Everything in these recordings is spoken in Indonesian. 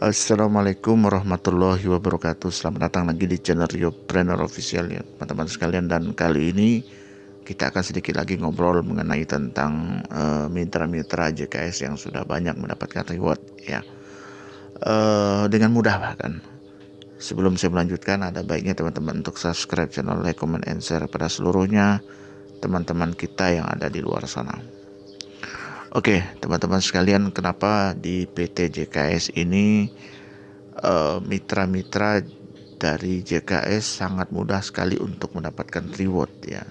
Assalamualaikum warahmatullahi wabarakatuh. Selamat datang lagi di channel Riopreneur Official ya teman-teman sekalian. Dan kali ini kita akan sedikit lagi ngobrol mengenai tentang mitra-mitra JKS yang sudah banyak mendapatkan reward ya, dengan mudah bahkan. Sebelum saya melanjutkan, ada baiknya teman-teman untuk subscribe channel, like, comment, and share pada seluruhnya teman-teman kita yang ada di luar sana. Oke, teman-teman sekalian, kenapa di PT JKS ini mitra-mitra dari JKS sangat mudah sekali untuk mendapatkan reward ya.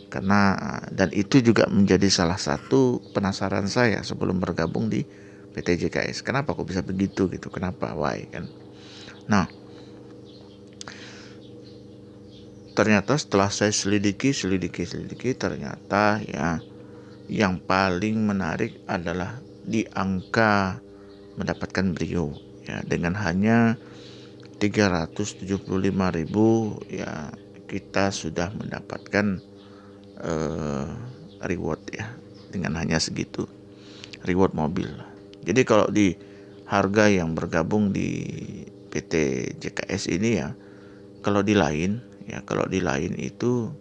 Karena dan itu juga menjadi salah satu penasaran saya sebelum bergabung di PT JKS. Kenapa kok bisa begitu gitu? Kenapa? Why kan? Nah, ternyata setelah saya selidiki ternyata ya yang paling menarik adalah di angka mendapatkan brio ya, dengan hanya 375.000 ya kita sudah mendapatkan reward ya, dengan hanya segitu reward mobil. Jadi kalau di harga yang bergabung di PT JKS ini ya, kalau di lain itu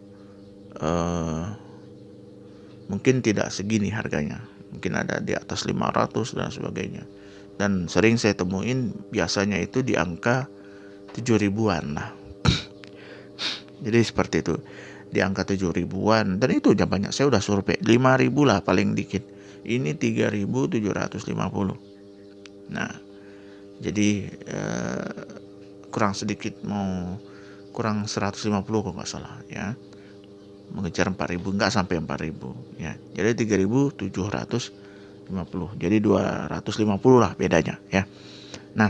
mungkin tidak segini harganya, mungkin ada di atas 500 dan sebagainya. Dan sering saya temuin biasanya itu di angka 7 ribuan lah. Jadi seperti itu, di angka 7 ribuan, dan itu udah banyak. Saya udah survei 5 ribu lah paling dikit. Ini 3.750. Nah, jadi kurang sedikit, mau kurang 150 kalau nggak salah ya, mengejar 4.000, nggak sampai 4.000 ya, jadi 3.750, jadi 250 lah bedanya ya. Nah,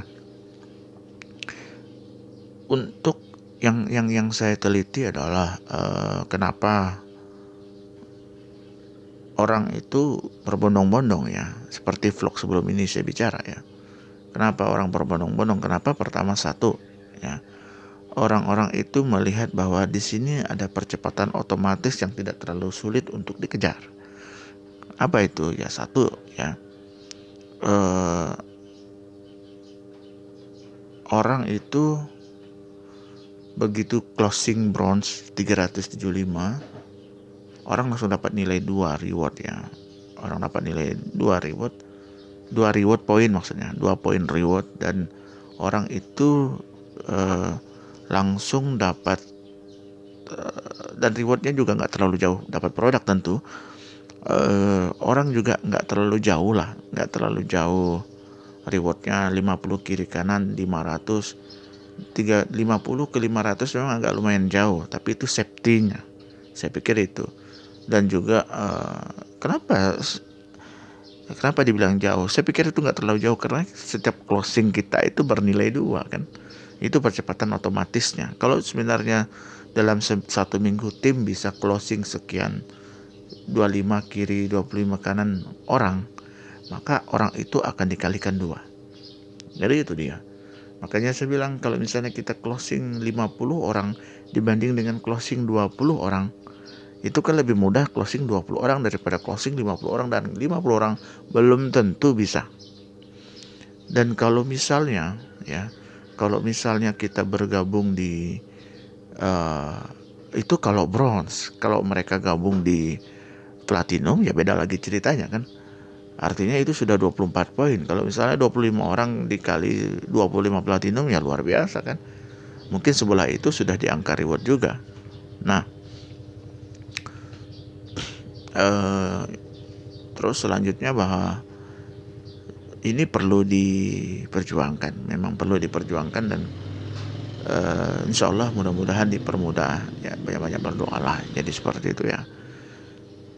untuk yang saya teliti adalah kenapa orang itu berbondong-bondong ya, seperti vlog sebelum ini saya bicara ya. Kenapa orang berbondong-bondong? Kenapa? Pertama, satu ya, orang-orang itu melihat bahwa di sini ada percepatan otomatis yang tidak terlalu sulit untuk dikejar. Apa itu? Ya satu ya, orang itu begitu closing bronze 375, orang langsung dapat nilai 2 reward ya. Orang dapat nilai 2 reward poin, maksudnya 2 poin reward, dan orang itu langsung dapat dan rewardnya juga nggak terlalu jauh, dapat produk tentu. Orang juga nggak terlalu jauh rewardnya, 50 kiri kanan 500, 50 ke 500 memang agak lumayan jauh, tapi itu safety-nya, saya pikir itu. Dan juga kenapa dibilang jauh, saya pikir itu nggak terlalu jauh, karena setiap closing kita itu bernilai 2 kan, itu percepatan otomatisnya. Kalau sebenarnya dalam satu minggu tim bisa closing sekian, 25 kiri 25 kanan orang, maka orang itu akan dikalikan 2. Jadi itu dia. Makanya saya bilang, kalau misalnya kita closing 50 orang dibanding dengan closing 20 orang, itu kan lebih mudah closing 20 orang daripada closing 50 orang, dan 50 orang belum tentu bisa. Dan kalau misalnya kita bergabung di itu kalau bronze, kalau mereka gabung di platinum ya beda lagi ceritanya kan. Artinya itu sudah 24 poin. Kalau misalnya 25 orang dikali 25 platinum ya luar biasa kan. Mungkin sebelah itu sudah di angka reward juga. Nah, terus selanjutnya bahwa ini perlu diperjuangkan, memang perlu diperjuangkan, dan insya Allah mudah-mudahan dipermudah ya, banyak-banyak berdoa lah. Jadi seperti itu ya,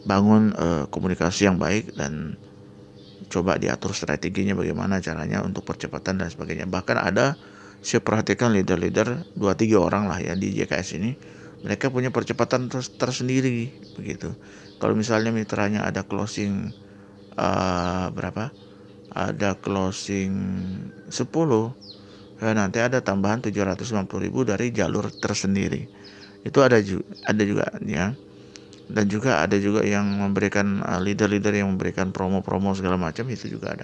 bangun komunikasi yang baik dan coba diatur strateginya bagaimana caranya untuk percepatan dan sebagainya. Bahkan ada, saya perhatikan leader-leader 2-3 orang lah ya di JKS ini, mereka punya percepatan tersendiri begitu. Kalau misalnya mitranya ada closing ada closing 10 ya, nanti ada tambahan 750.000 dari jalur tersendiri. Itu ada juga ya. Dan juga ada juga yang memberikan leader-leader yang memberikan promo-promo segala macam, itu juga ada.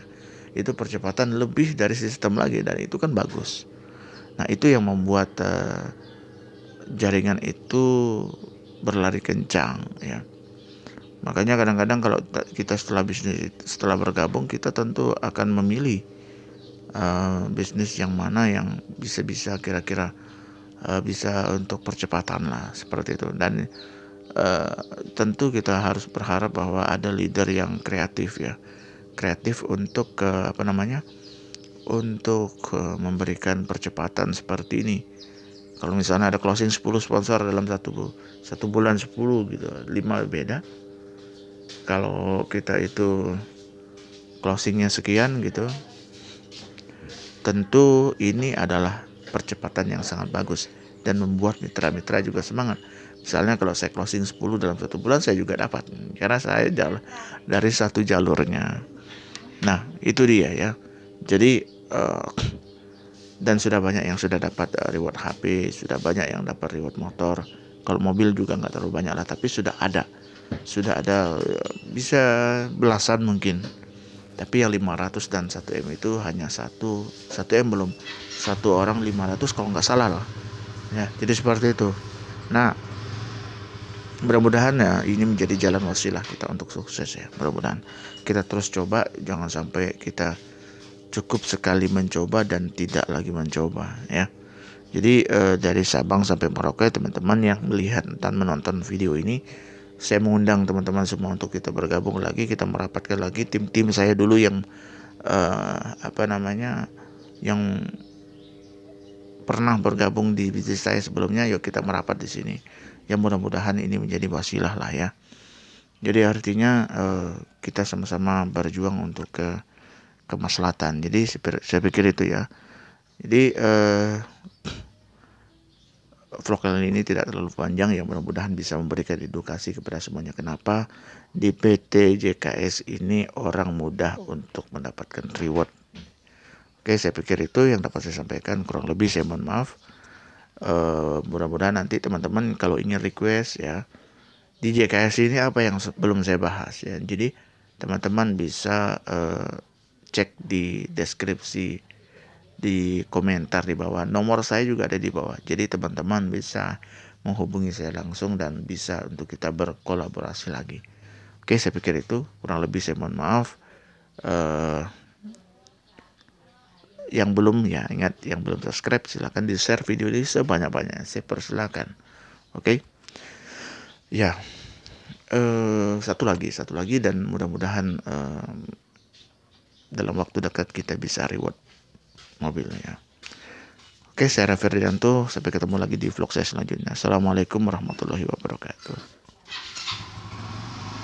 itu percepatan lebih dari sistem lagi, dan itu kan bagus. Nah, itu yang membuat jaringan itu berlari kencang ya. Makanya kadang-kadang kalau kita setelah bergabung, kita tentu akan memilih bisnis yang mana yang bisa kira-kira bisa untuk percepatan lah, seperti itu. Dan tentu kita harus berharap bahwa ada leader yang kreatif ya, kreatif untuk untuk memberikan percepatan seperti ini. Kalau misalnya ada closing 10 sponsor dalam satu bulan, 10 gitu, 5 beda. Kalau kita itu closingnya sekian gitu, tentu ini adalah percepatan yang sangat bagus dan membuat mitra-mitra juga semangat. Misalnya kalau saya closing 10 dalam 1 bulan, saya juga dapat, karena saya dari satu jalurnya. Nah, itu dia ya. Jadi dan sudah banyak yang sudah dapat reward HP, sudah banyak yang dapat reward motor. Kalau mobil juga nggak terlalu banyak lah, tapi sudah ada bisa belasan mungkin. Tapi yang 500 dan 1M itu hanya 1M belum. Satu orang 500 kalau nggak salah lah. Ya, jadi seperti itu. Nah, mudah-mudahan ya ini menjadi jalan wasilah kita untuk sukses ya. Mudah-mudahan kita terus coba, jangan sampai kita cukup sekali mencoba dan tidak lagi mencoba ya. Jadi dari Sabang sampai Merauke, teman-teman yang melihat dan menonton video ini, saya mengundang teman-teman semua untuk kita bergabung lagi, kita merapatkan lagi tim-tim saya dulu yang yang pernah bergabung di bisnis saya sebelumnya. Yuk kita merapat di sini. Ya, mudah-mudahan ini menjadi wasilah lah ya. Jadi artinya kita sama-sama berjuang untuk kemaslahatan. Jadi saya pikir itu ya. Jadi vlog kali ini tidak terlalu panjang ya, mudah-mudahan bisa memberikan edukasi kepada semuanya. Kenapa di PT JKS ini orang mudah untuk mendapatkan reward. Oke, saya pikir itu yang dapat saya sampaikan. Kurang lebih saya mohon maaf. Mudah-mudahan nanti teman-teman kalau ingin request ya, di JKS ini apa yang belum saya bahas ya. Jadi teman-teman bisa cek di deskripsi, di komentar di bawah. Nomor saya juga ada di bawah. Jadi teman-teman bisa menghubungi saya langsung dan bisa untuk kita berkolaborasi lagi. Oke, saya pikir itu. Kurang lebih saya mohon maaf. Yang belum ya, ingat, yang belum subscribe silahkan di share video ini sebanyak-banyaknya. Saya persilakan. Oke. Ya. Satu lagi dan mudah-mudahan dalam waktu dekat kita bisa reward mobilnya. Oke, saya Ferdianto. Sampai ketemu lagi di vlog saya selanjutnya. Assalamualaikum warahmatullahi wabarakatuh.